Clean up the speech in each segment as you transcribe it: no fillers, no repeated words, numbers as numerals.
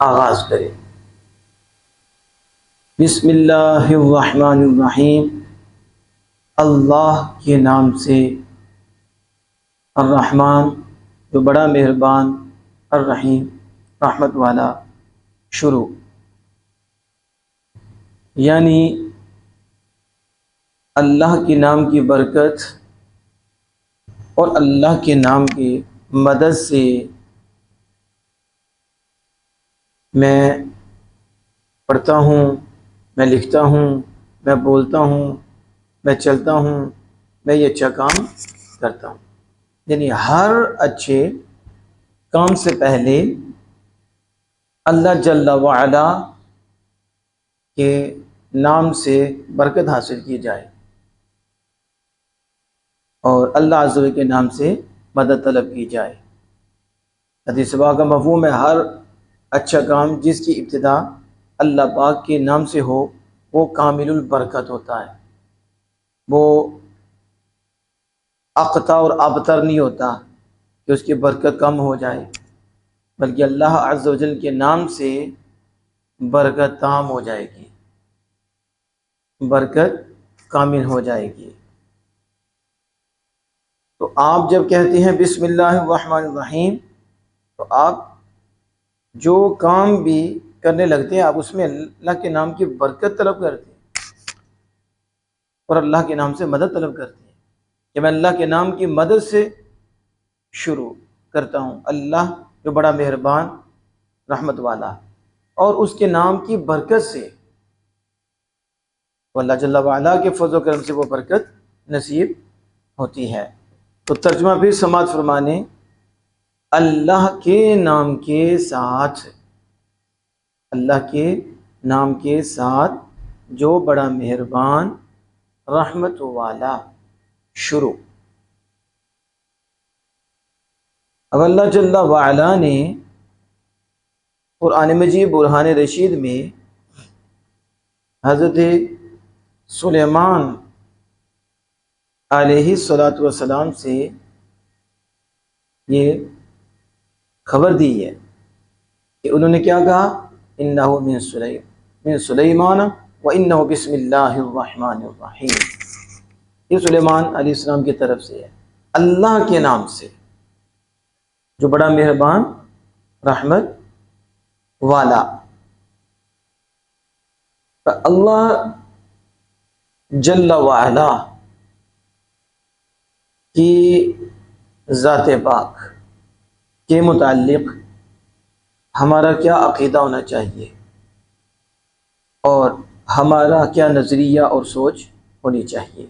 आगाज़ करें। बिस्मिल्लाहिर्रहमानिर्रहीम, अल्लाह के नाम से, अर्रहमान जो बड़ा मेहरबान, अर्रहीम रहमत वाला। शुरू यानी अल्लाह के नाम की बरकत और अल्लाह के नाम की मदद से मैं पढ़ता हूँ, मैं लिखता हूँ, मैं बोलता हूँ, मैं चलता हूँ, मैं ये अच्छा काम करता हूँ। यानी हर अच्छे काम से पहले अल्लाह जल्ला वाला के नाम से बरकत हासिल की जाए और अल्लाह अज़्ज़ा वजल के नाम से मदद तलब की जाए। हदीस पाक का मफ़हूम है, हर अच्छा काम जिसकी इब्तिदा अल्लाह पाक के नाम से हो वो कामिलुल बरकत होता है, वो अक़ता और अबतर नहीं होता कि उसकी बरकत कम हो जाए, बल्कि अल्लाह अज़्ज़ा वजल के नाम से बरकत ताम हो जाएगी, बरकत कामिल हो जाएगी। तो आप जब कहते हैं बिस्मिल्लाहिर्रहमानिर्रहीम, तो आप जो काम भी करने लगते हैं आप उसमें अल्लाह के नाम की बरकत तलब करते हैं और अल्लाह के नाम से मदद तलब करते हैं कि मैं अल्लाह के नाम की मदद से शुरू करता हूँ। अल्लाह जो बड़ा मेहरबान रहमत वाला, और उसके नाम की बरकत से, तो अल्लाह जल्ला वाला के फज़ल व करम से वो बरकत नसीब होती है। तो तर्जुमा फिर समात फरमाने, अल्लाह के नाम के साथ, अल्लाह के नाम के साथ जो बड़ा मेहरबान रहमत वाला। शुरू। अब अल्लाह जल्ला वाला ने कुरान मजीद बुरहान रशीद में हज़रत सुलेमान अलैहिस्सलातु वस्सलाम से ये खबर दी है कि उन्होंने क्या कहा, इन्नहु मिन सुलैमान व इन्नहु बिस्मिल्लाहिर्रहमानिर्रहीम। ये सुलेमान अलैहिस्सलाम की तरफ से है, अल्लाह के नाम से जो बड़ा मेहरबान रहमत वाला। अल्लाह जल्ला वाला की ज़ात पाक के मुताल्लिक़ हमारा क्या अक़ीदा होना चाहिए और हमारा क्या नज़रिया और सोच होनी चाहिए।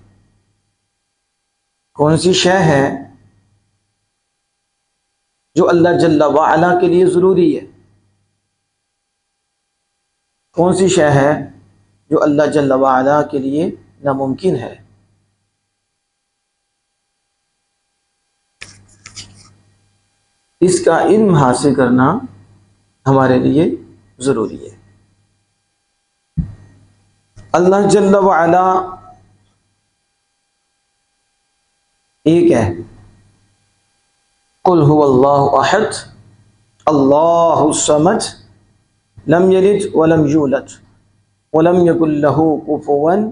कौन सी शय है जो अल्लाह जल्ला वाला के लिए ज़रूरी है, कौन सी शय है जो अल्लाह जल्ला वाला के लिए नामुमकिन है। इसका इल्म हासिल करना हमारे लिए ज़रूरी है। अल्लाह जल्ला वाला एक है, कुल हुवल्लाहु अहद अल्लाहु समद लम यलिद वलम यूलद वलम यकुल लहू कुफुवन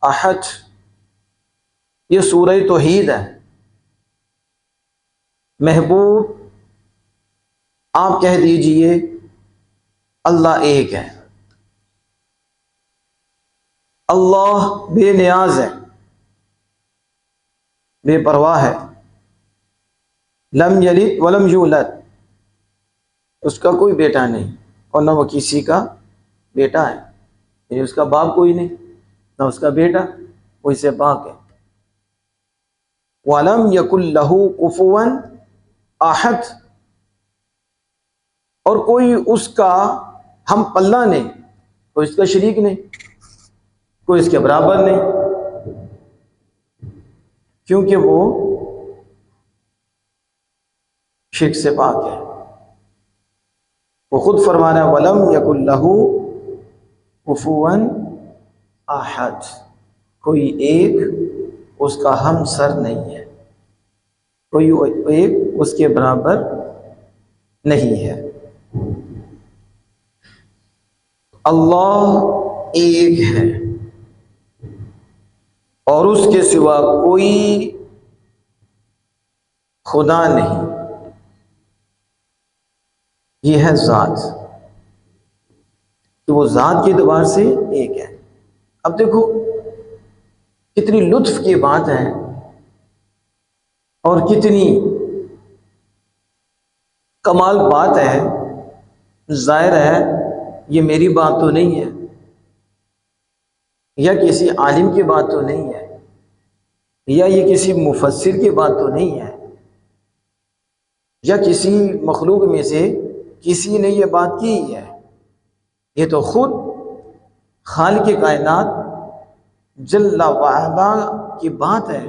अहद। ये सूरह तौहीद है। महबूब आप कह दीजिए अल्लाह एक है, अल्लाह बेनियाज है, बेपरवाह है। लम यलिद वलम यूलद, उसका कोई बेटा नहीं और न वो किसी का बेटा है, यानी उसका बाप कोई नहीं ना उसका बेटा, वो इससे पाक है। वलम यकुल लहू कुफुवन अहद, और कोई उसका हम पल्ला नहीं, कोई इसका शरीक नहीं, कोई इसके बराबर नहीं, क्योंकि वो शिर्क से पाक है। वो खुद फरमा रहा है, वलम यकुल लहू कुफुवन अहद, कोई एक उसका हम सर नहीं है, कोई एक उसके बराबर नहीं है। अल्लाह एक है और उसके सिवा कोई खुदा नहीं। ये है ज़ात, तो वो ज़ात के एतबार से एक है। अब देखो कितनी लुत्फ की बात है और कितनी कमाल बात है। जाहिर है ये मेरी बात तो नहीं है या किसी आलिम की बात तो नहीं है या ये किसी मुफस्सिर की बात तो नहीं है या किसी मखलूक में से किसी ने ये बात की है। ये तो खुद खालिक कायनात जल्ला वाला की बात है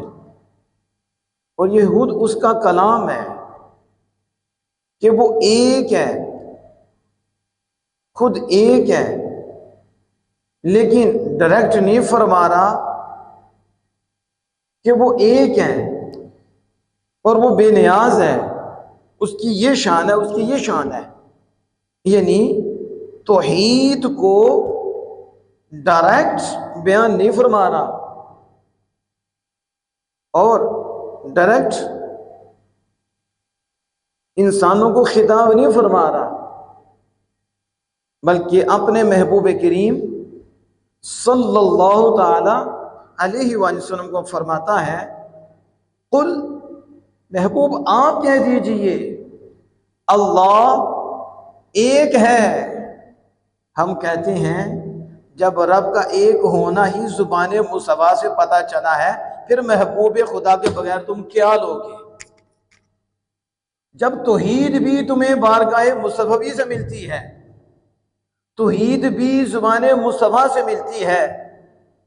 और ये खुद उसका कलाम है कि वो एक है, खुद एक है, लेकिन डायरेक्ट नहीं फरमा रहा कि वो एक है और वो बेनियाज है, उसकी ये शान है, उसकी ये शान है। यानी तौहीद को डायरेक्ट बयान नहीं फरमा रहा और डायरेक्ट इंसानों को खिताब नहीं फरमा रहा, बल्कि अपने महबूब करीम सल्लल्लाहु ताला अलैहि वसल्लम को फरमाता है, कुल महबूब आप कह दीजिए अल्लाह एक है। हम कहते हैं जब रब का एक होना ही जुबान मुसवा से पता चला है, फिर महबूब खुदा के बगैर तुम क्या लोगे। जब तौहीद भी तुम्हें बारगाह मुसव्ववी से मिलती है, तौहीद भी जुबान मुसवा से मिलती है,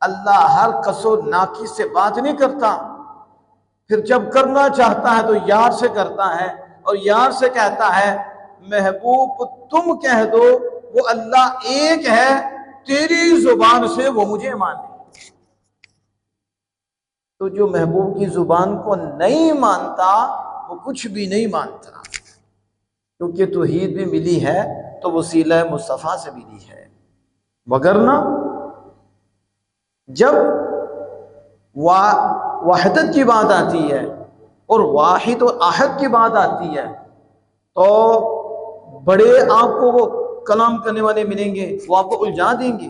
अल्लाह हर कसो नाकिस से बात नहीं करता, फिर जब करना चाहता है तो यार से करता है और यार से कहता है महबूब तुम कह दो वो अल्लाह एक है, तेरी जुबान से वो मुझे माने। तो जो महबूब की जुबान को नहीं मानता वो कुछ भी नहीं मानता, क्योंकि तौहीद भी मिली है तो वसीला मुस्तफ़ा से मिली है। वगरना जब वाहिदत की बात आती है और वाहिद और आहद की बात आती है तो बड़े आपको वो कलाम करने वाले मिलेंगे, वो आपको उलझा देंगे,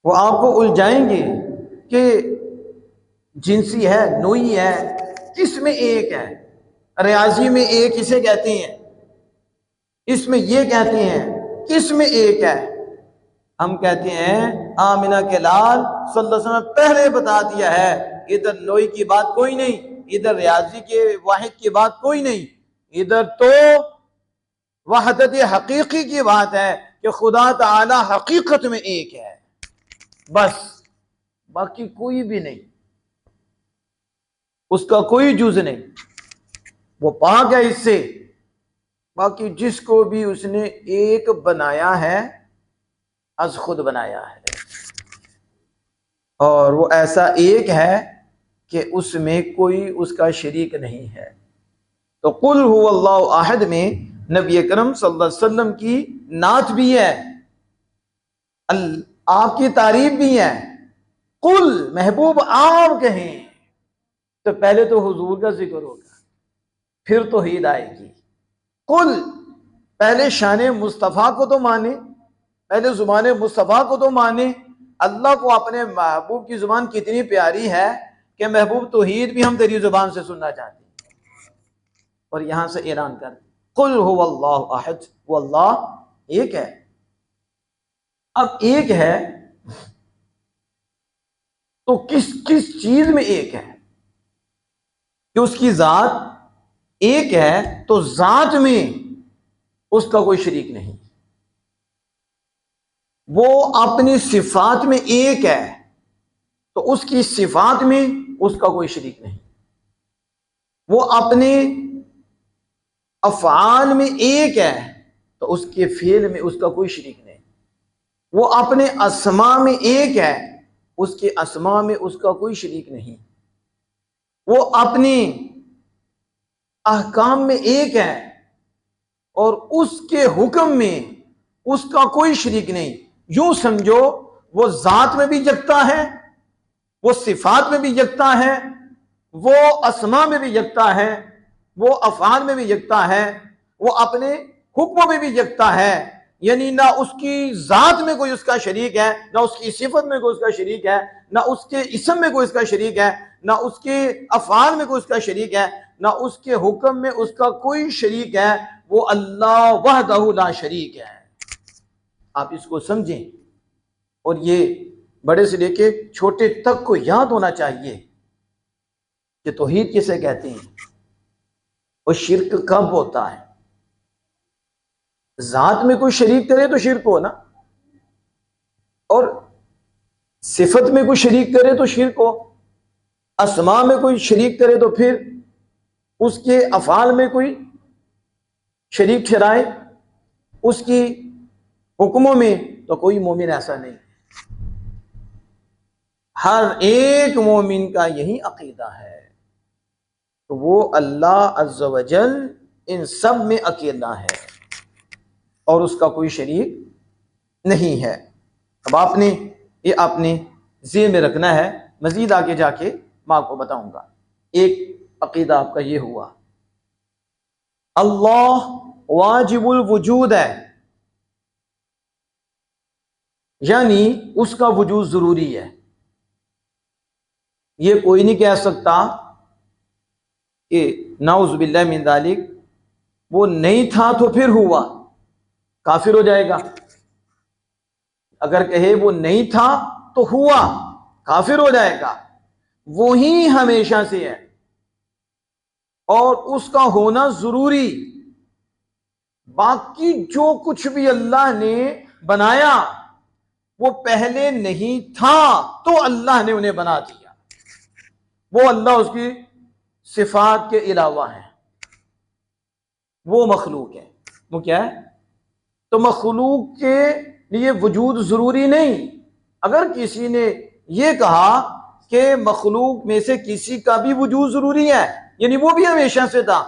वो आपको उलझाएंगे कि जिनसी है, नोई है, किसमें एक है, रियाजी में एक इसे कहते हैं, इसमें ये कहते हैं, किसमें एक है। हम कहते हैं आमिना के लाल सल्लल्लाहु अलैहि वसल्लम पहले बता दिया है, इधर नोई की बात कोई नहीं, इधर रियाजी के वाहिद की बात कोई नहीं, इधर तो वहदत हकीकी की बात है कि खुदा ताला हकीकत में एक है, बस, बाकी कोई भी नहीं, उसका कोई जुज नहीं, वो पाक है इससे। बाकी जिसको भी उसने एक बनाया है अज खुद बनाया है और वो ऐसा एक है कि उसमें कोई उसका शरीक नहीं है। तो कुल हुवल्लाहु अहद में नबी अकरम सल्लल्लाहु अलैहि वसल्लम की नात भी है, आपकी तारीफ भी है। कुल महबूब आप कहें तो पहले तो हुजूर का जिक्र होगा, फिर तौहीद आएगी। कुल पहले शान मुस्तफ़ा को तो माने, पहले जुबान मुस्तफ़ा को तो माने। अल्लाह को अपने महबूब की जुबान कितनी प्यारी है कि महबूब तौहीद भी हम तेरी जुबान से सुनना चाहते हैं और यहां से ऐलान कर कुल हुवल्लाहु अहद, वो अल्लाह एक है। अब एक है तो किस किस चीज में एक है कि उसकी जात एक है, तो जात में उसका कोई शरीक नहीं। वो अपनी सिफात में एक है तो उसकी सिफात में उसका कोई शरीक नहीं। वो अपने अफ़आल में एक है तो उसके फेल में उसका कोई शरीक नहीं। वो अपने अस्मा में एक है, उसके अस्मा में उसका कोई शरीक नहीं। वो अपने अहकाम में एक है और उसके हुक्म में उसका कोई शरीक नहीं। यूं समझो वो जात में भी यकता है, वो सिफात में भी यकता है, वो अस्मा में भी यकता है, वो अफआल में भी यकता है, वो अपने हुक्मों में भी यकता है। यानी ना उसकी जात में कोई उसका शरीक है, ना उसकी सिफत में कोई उसका शरीक है, ना उसके इसम में कोई उसका शरीक है, ना उसके अफआल में कोई उसका शरीक है, ना उसके हुक्म में उसका कोई शरीक है। वो अल्लाह वहदहू ला शरीक है। आप इसको समझें और ये बड़े से लेके छोटे तक को याद होना चाहिए कि तौहीद किसे कहते हैं और शिर्क कब होता है। जात में कोई शरीक करे तो शिर्क हो ना, और सिफत में कोई शरीक करे तो शिर्क हो, अस्मा में कोई शरीक करे तो फिर उसके अफाल में कोई शरीक ठहराए, उसकी हुक्मों में, तो कोई मोमिन ऐसा नहीं। हर एक मोमिन का यही अकीदा है, तो वो अल्लाह अज़्ज़ व जल इन सब में अकेला है और उसका कोई शरीक नहीं है। अब आपने ज़हन में रखना है, मजीद आगे जाके मैं आपको बताऊंगा। एक अकीदा आपका ये हुआ, अल्लाह वाजिबुल वजूद है, यानी उसका वजूद जरूरी है। ये कोई नहीं कह सकता कि नाउज़ बिल्लाह मिन ज़ालिक वो नहीं था तो फिर हुआ, काफिर हो जाएगा। अगर कहे वो नहीं था तो हुआ, काफिर हो जाएगा। वो ही हमेशा से है और उसका होना जरूरी। बाकी जो कुछ भी अल्लाह ने बनाया वो पहले नहीं था तो अल्लाह ने उन्हें बना दिया। वो अल्लाह उसकी सिफात के अलावा है, वो मखलूक है। वो क्या है? तो मखलूक के लिए वजूद जरूरी नहीं। अगर किसी ने यह कहा कि मखलूक में से किसी का भी वजूद जरूरी है, यानी वो भी हमेशा से था,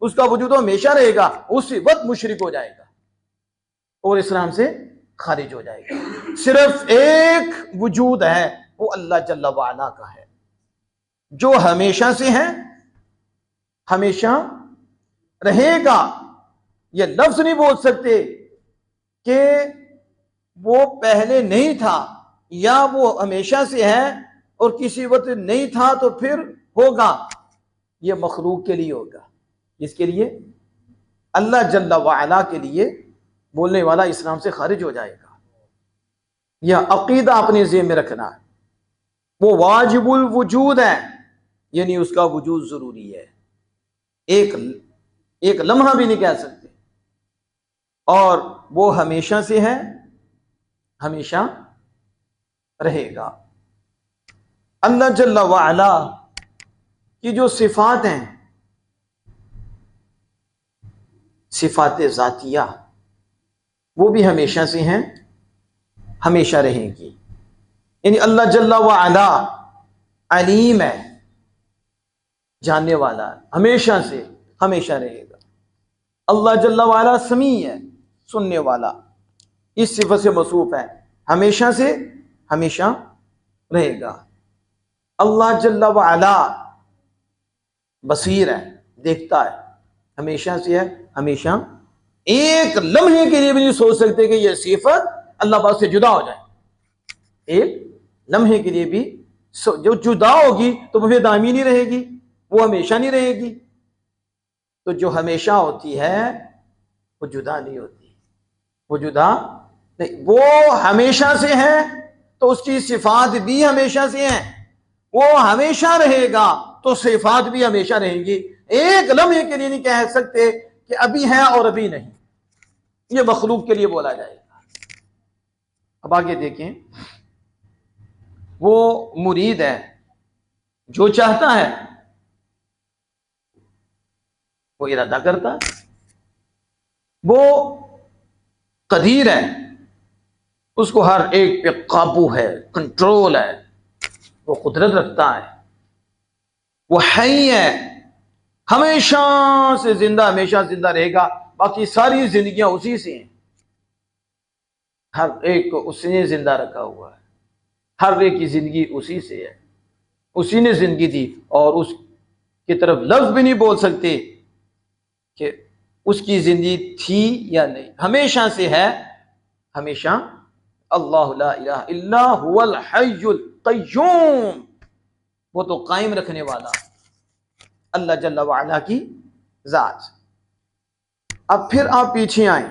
उसका वजूद हमेशा रहेगा, उसी वक्त मुशरिक हो जाएगा और इस्लाम से खारिज हो जाएगा। सिर्फ एक वजूद है, वो अल्लाह जल्ला वाला का है, जो हमेशा से है, हमेशा रहेगा। ये लफ्ज नहीं बोल सकते कि वो पहले नहीं था या वो हमेशा से है और किसी वक्त नहीं था तो फिर होगा। ये मखलूक के लिए होगा, इसके लिए अल्लाह जल्ला वाला के लिए बोलने वाला इस्लाम से खारिज हो जाएगा। यह अकीदा अपने ज़हन में रखना है। वो वाजिबुल वजूद है, यानी उसका वजूद जरूरी है, एक लम्हा भी नहीं कह सकते, और वो हमेशा से है, हमेशा रहेगा। अल्लाह जल्ला वाला की जो सिफात हैं, सिफात ज़ातिया, वो भी हमेशा से हैं, हमेशा रहेंगी। यानी अल्लाह जल्ला वाला अलीम है, जानने वाला, हमेशा से हमेशा रहेगा। अल्लाह जल्ला वाला समी है, सुनने वाला, इस सिफत से मौसूफ है, हमेशा से हमेशा रहेगा। अल्लाह जल्ला वाला बसीर है, देखता है, हमेशा से है, हमेशा। एक लम्हे के लिए भी नहीं सोच सकते कि यह सिफत अल्लाह पाक से जुदा हो जाए। एक लम्हे के लिए भी जो जुदा होगी तो वो फिर दामी नहीं रहेगी, वो हमेशा नहीं रहेगी। तो जो हमेशा होती है वो जुदा नहीं होती, वो जुदा नहीं, वो हमेशा से है तो उसकी सिफात भी हमेशा से है। वो हमेशा रहेगा तो सिफात भी हमेशा रहेंगी। एक लम्हे के लिए नहीं कह सकते कि अभी है और अभी नहीं, ये मखलूक के लिए बोला जाएगा। अब आगे देखें, वो मुरीद है, जो चाहता है वो इरादा करता है। वो कदीर है, उसको हर एक पे काबू है, कंट्रोल है, वो कुदरत रखता है। वो हई है, हमेशा से जिंदा, हमेशा जिंदा रहेगा, बाकी सारी जिंदगियां उसी से हैं। हर एक को उसने जिंदा रखा हुआ है, हर एक की जिंदगी उसी से है, उसी ने जिंदगी दी और उसकी तरफ लफ्ज भी नहीं बोल सकते कि उसकी जिंदगी थी या नहीं, हमेशा से है, हमेशा। अल्लाह ला इलाहा इल्ला हुवल हय्युल क़य्यूम, वो तो कायम रखने वाला अल्लाह जल्ला वाला की जात। अब फिर आप पीछे आए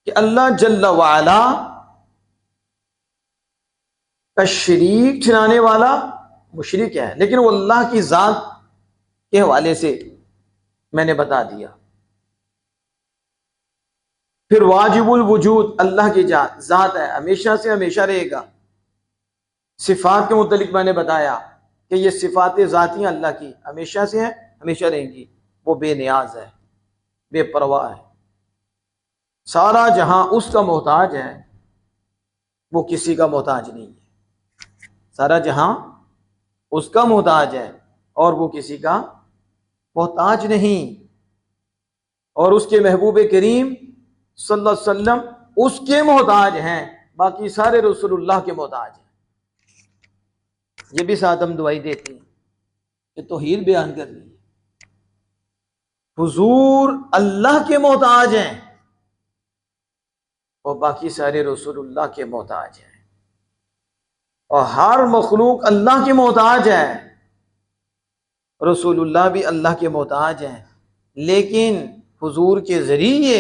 कि अल्लाह जल्ला वाला का शरीक ठहराने वाला मुशरिक है, लेकिन वो अल्लाह की जात के हवाले से मैंने बता दिया। फिर वाजिबुल वजूद, अल्लाह की जात है, हमेशा से हमेशा रहेगा। सिफात के मुतलिक मैंने बताया कि ये सिफात ज़ातियाँ अल्लाह की हमेशा से हैं, हमेशा रहेंगी। वो बेनियाज है, बेपरवाह है, सारा जहां उसका मोहताज है, वो किसी का मोहताज नहीं है। सारा जहां उसका मोहताज है और वो किसी का मोहताज नहीं। और उसके महबूब करीम सल्लल्लाहु अलैहि वसल्लम उसके मोहताज हैं, बाकी सारे रसूलुल्लाह के मोहताज हैं। ये भी साथ हम दुआई देते हैं कि तौहीद बयान कर ली, हुजूर अल्लाह के मोहताज हैं और बाकी सारे रसूलुल्लाह के मोहताज हैं, और हर मखलूक अल्लाह के मोहताज है। रसूलुल्लाह भी अल्लाह के मोहताज हैं, लेकिन हुजूर के जरिए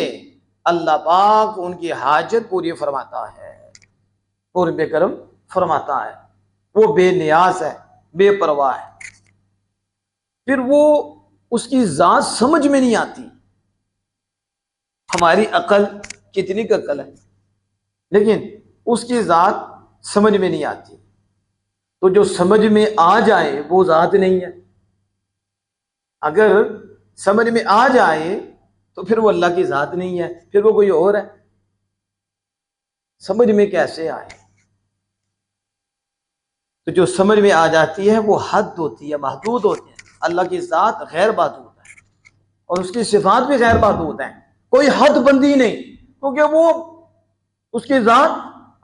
अल्लाह पाक उनकी हाजत पूरी फरमाता है, पूरी बेकरम फरमाता है। वो बेनियाज है, बेपरवाह है। फिर वो उसकी जात समझ में नहीं आती। हमारी अकल कितनी का अकल है, लेकिन उसकी जात समझ में नहीं आती। तो जो समझ में आ जाए वो जात नहीं है। अगर समझ में आ जाए तो फिर वो अल्लाह की जात नहीं है, फिर वो कोई और है। समझ में कैसे आए? तो जो समझ में आ जाती है वो हद होती है, महदूद होती है। अल्लाह की जात गैर महदूद है और उसकी सिफात भी गैर महदूद है, कोई हद बंदी नहीं, क्योंकि वो उसकी जात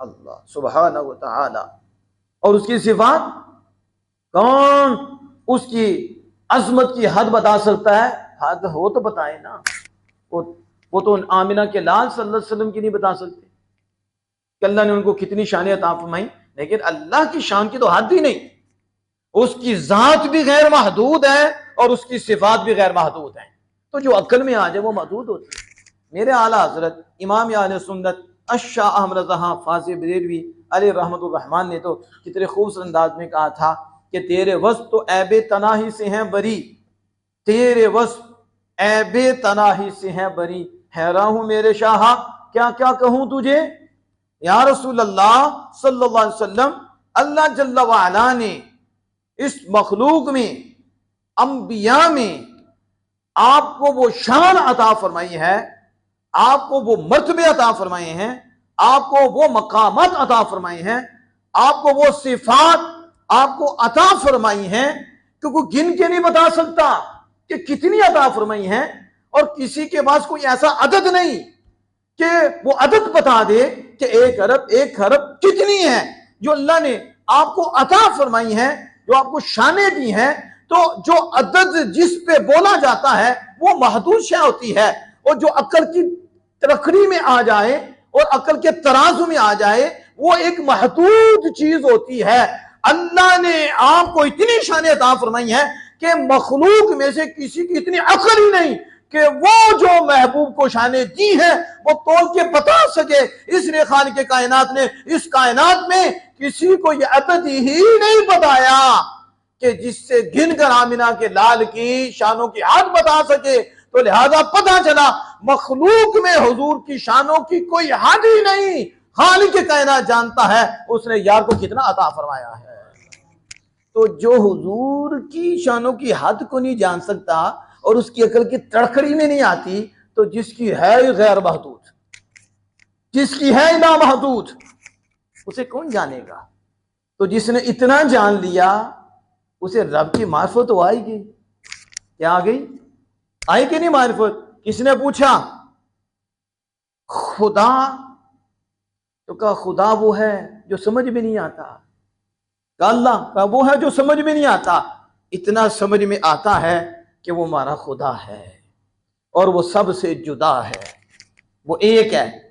अल्लाह सुब्हानहू व तआला और उसकी सिफात, कौन उसकी अजमत की हद बता सकता है? हद हो तो बताए ना। वो तो आमिना के लाल सल्लल्लाहु अलैहि वसल्लम की नहीं बता सकते कि अल्लाह ने उनको कितनी शान अता फरमाई, लेकिन अल्लाह की शान की तो हद ही नहीं। उसकी जात भी गैर महदूद है और उसकी सिफात भी गैर महदूद है। तो जो अक्ल में आ जाए वो महदूद होती है। मेरे आला हजरत इमाम अहले सुन्नत अश-शाह अहमद रज़ा फाज़ी बरेलवी अलैहि रहमतुर रहमान ने तो कितने खूबसूरत अंदाज में कहा था कि तेरे वस्फ तो ऐबे तनाही से हैं बरी, तेरे वस्फ ऐबे तनाही से हैं बरी, हैरान हूं मेरे शाह क्या क्या कहूं तुझे या रसूल अल्लाह सल्लल्लाहु अलैहि वसल्लम। अल्लाह जल्ला व अला ने इस मखलूक में, अंबिया में आपको वो शान अता फरमाई है, आपको वो मर्तबे अता फरमाए हैं, आपको वो मकामात अता फरमाए हैं, आपको वो सिफात आपको अता फरमाई हैं, क्योंकि गिन के नहीं बता सकता कि कितनी अता फरमाई हैं। और किसी के पास कोई ऐसा अदद नहीं कि वो अदद बता दे कि 1 अरब 1 खरब कितनी है। जो अल्लाह ने आपको अता फरमाई है, जो आपको शाने दी हैं, तो जो अदद जिस पे बोला जाता है वो महदूद शय होती है। और जो अक्ल की तरखड़ी में आ जाए और अक्ल के तराजू में आ जाए वो एक महदूद चीज होती है। अल्लाह ने आपको इतनी शान अता फरमाई है कि मखलूक में से किसी की इतनी अक्ल ही नहीं कि वो जो महबूब को शाने दी है वो तोल के बता सके। इसलिए खान के कायनात ने इस कायनात में किसी को ये अदद ही नहीं बताया कि जिससे गिन कर आमिना के लाल की शानों की हद बता सके। तो लिहाजा पता चला मखलूक में हुजूर की शानों की कोई हद ही नहीं। खालिक के कायनात जानता है उसने यार को कितना अता फरमाया है। तो जो हुजूर की शानों की हद को नहीं जान सकता और उसकी अकल की तड़खड़ी में नहीं आती, तो जिसकी है गैर महदूद, जिसकी है ना महदूद, उसे कौन जानेगा। तो जिसने इतना जान लिया उसे रब की मार्फत तो आएगी। क्या आ गई? आई कि नहीं मारिफत? किसने पूछा? खुदा। तो कहा खुदा वो है जो समझ में नहीं आता। कहा अल्लाह का वो है जो समझ में नहीं आता। इतना समझ में आता है कि वो हमारा खुदा है और वो सबसे जुदा है, वो एक है।